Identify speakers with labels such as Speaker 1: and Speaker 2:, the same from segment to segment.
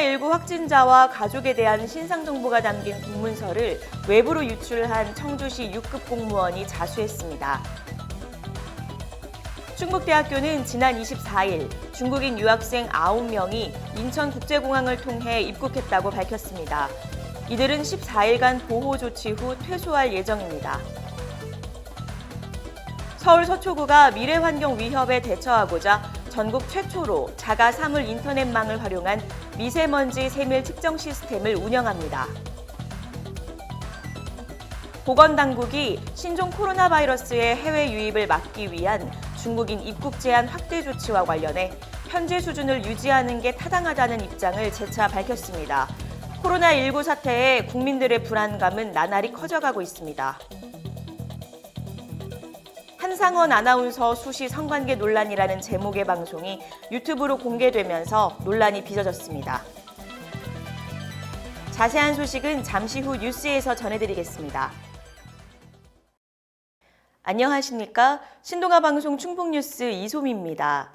Speaker 1: 코로나19 확진자와 가족에 대한 신상 정보가 담긴 공문서를 외부로 유출한 청주시 6급 공무원이 자수했습니다. 충북대학교는 지난 24일 중국인 유학생 9명이 인천국제공항을 통해 입국했다고 밝혔습니다. 이들은 14일간 보호 조치 후 퇴소할 예정입니다. 서울 서초구가 미래환경 위협에 대처하고자 전국 최초로 자가 사물 인터넷망을 활용한 미세먼지 세밀 측정 시스템을 운영합니다. 보건당국이 신종 코로나 바이러스의 해외 유입을 막기 위한 중국인 입국 제한 확대 조치와 관련해 현재 수준을 유지하는 게 타당하다는 입장을 재차 밝혔습니다. 코로나19 사태에 국민들의 불안감은 나날이 커져가고 있습니다. 한상원 아나운서 수시 성관계 논란이라는 제목의 방송이 유튜브로 공개되면서 논란이 빚어졌습니다. 자세한 소식은 잠시 후 뉴스에서 전해드리겠습니다. 안녕하십니까? 신동아 방송 충북뉴스 이소미입니다.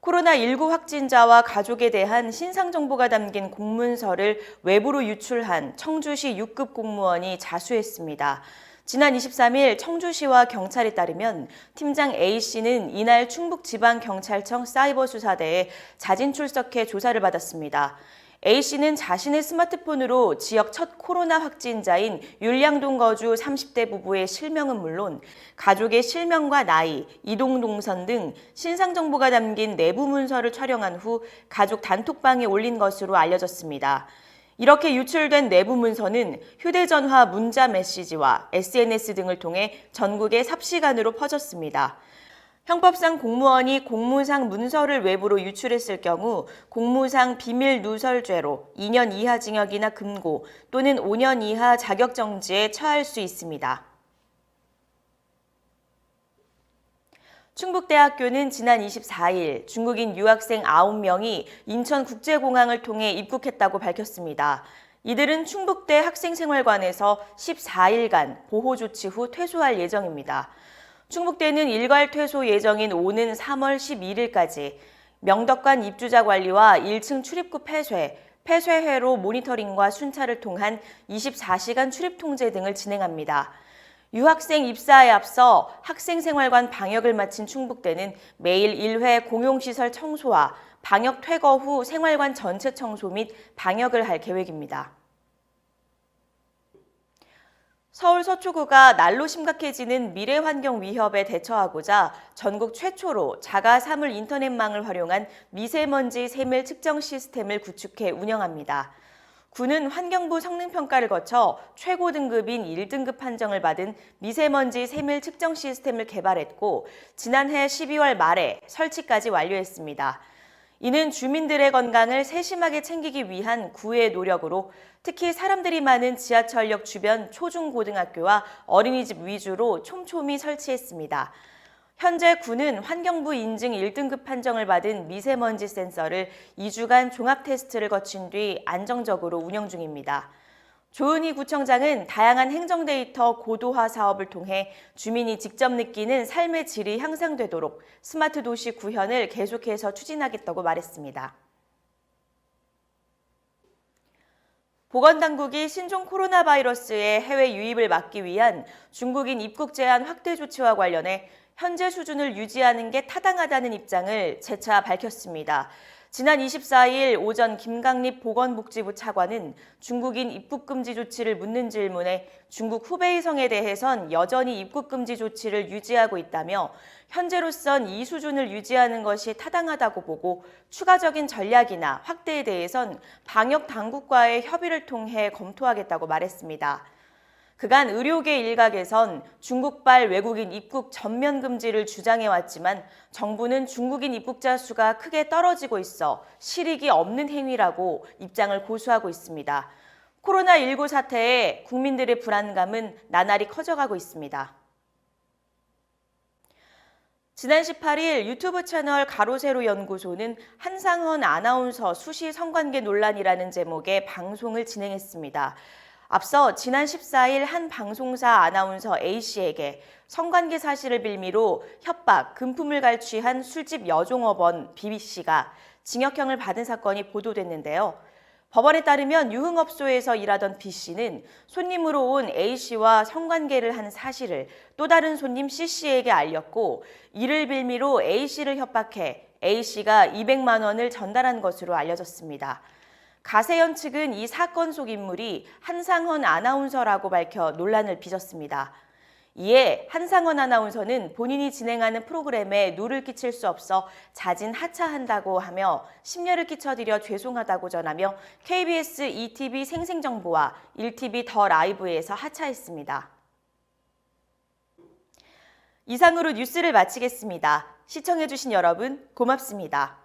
Speaker 1: 코로나19 확진자와 가족에 대한 신상 정보가 담긴 공문서를 외부로 유출한 청주시 6급 공무원이 자수했습니다. 지난 23일 청주시와 경찰에 따르면 팀장 A씨는 이날 충북지방경찰청 사이버수사대에 자진 출석해 조사를 받았습니다. A씨는 자신의 스마트폰으로 지역 첫 코로나 확진자인 율량동 거주 30대 부부의 실명은 물론 가족의 실명과 나이, 이동 동선 등 신상 정보가 담긴 내부 문서를 촬영한 후 가족 단톡방에 올린 것으로 알려졌습니다. 이렇게 유출된 내부 문서는 휴대전화 문자 메시지와 SNS 등을 통해 전국에 삽시간으로 퍼졌습니다. 형법상 공무원이 공무상 문서를 외부로 유출했을 경우 공무상 비밀 누설죄로 2년 이하 징역이나 금고 또는 5년 이하 자격정지에 처할 수 있습니다. 충북대학교는 지난 24일 중국인 유학생 9명이 인천국제공항을 통해 입국했다고 밝혔습니다. 이들은 충북대 학생생활관에서 14일간 보호 조치 후 퇴소할 예정입니다. 충북대는 일괄 퇴소 예정인 오는 3월 11일까지 명덕관 입주자 관리와 1층 출입구 폐쇄회로 모니터링과 순찰을 통한 24시간 출입 통제 등을 진행합니다. 유학생 입사에 앞서 학생생활관 방역을 마친 충북대는 매일 1회 공용시설 청소와 방역 퇴거 후 생활관 전체 청소 및 방역을 할 계획입니다. 서울 서초구가 날로 심각해지는 미래환경 위협에 대처하고자 전국 최초로 자가 사물 인터넷망을 활용한 미세먼지 세밀 측정 시스템을 구축해 운영합니다. 구는 환경부 성능평가를 거쳐 최고 등급인 1등급 판정을 받은 미세먼지 세밀 측정 시스템을 개발했고 지난해 12월 말에 설치까지 완료했습니다. 이는 주민들의 건강을 세심하게 챙기기 위한 구의 노력으로 특히 사람들이 많은 지하철역 주변 초중고등학교와 어린이집 위주로 촘촘히 설치했습니다. 현재 구는 환경부 인증 1등급 판정을 받은 미세먼지 센서를 2주간 종합 테스트를 거친 뒤 안정적으로 운영 중입니다. 조은희 구청장은 다양한 행정 데이터 고도화 사업을 통해 주민이 직접 느끼는 삶의 질이 향상되도록 스마트 도시 구현을 계속해서 추진하겠다고 말했습니다. 보건당국이 신종 코로나 바이러스의 해외 유입을 막기 위한 중국인 입국 제한 확대 조치와 관련해 현재 수준을 유지하는 게 타당하다는 입장을 재차 밝혔습니다. 지난 24일 오전 김강립 보건복지부 차관은 중국인 입국금지 조치를 묻는 질문에 중국 후베이성에 대해선 여전히 입국금지 조치를 유지하고 있다며 현재로선 이 수준을 유지하는 것이 타당하다고 보고 추가적인 전략이나 확대에 대해선 방역 당국과의 협의를 통해 검토하겠다고 말했습니다. 그간 의료계 일각에선 중국발 외국인 입국 전면 금지를 주장해왔지만 정부는 중국인 입국자 수가 크게 떨어지고 있어 실익이 없는 행위라고 입장을 고수하고 있습니다. 코로나19 사태에 국민들의 불안감은 나날이 커져가고 있습니다. 지난 18일 유튜브 채널 가로세로 연구소는 한상원 아나운서 수시 성관계 논란이라는 제목의 방송을 진행했습니다. 앞서 지난 14일 한 방송사 아나운서 A씨에게 성관계 사실을 빌미로 협박, 금품을 갈취한 술집 여종업원 B씨가 징역형을 받은 사건이 보도됐는데요. 법원에 따르면 유흥업소에서 일하던 B씨는 손님으로 온 A씨와 성관계를 한 사실을 또 다른 손님 C씨에게 알렸고 이를 빌미로 A씨를 협박해 A씨가 200만 원을 전달한 것으로 알려졌습니다. 가세연 측은 이 사건 속 인물이 한상헌 아나운서라고 밝혀 논란을 빚었습니다. 이에 한상헌 아나운서는 본인이 진행하는 프로그램에 누를 끼칠 수 없어 자진 하차한다고 하며 심려를 끼쳐드려 죄송하다고 전하며 KBS ETV 생생정보와 1TV 더 라이브에서 하차했습니다. 이상으로 뉴스를 마치겠습니다. 시청해주신 여러분 고맙습니다.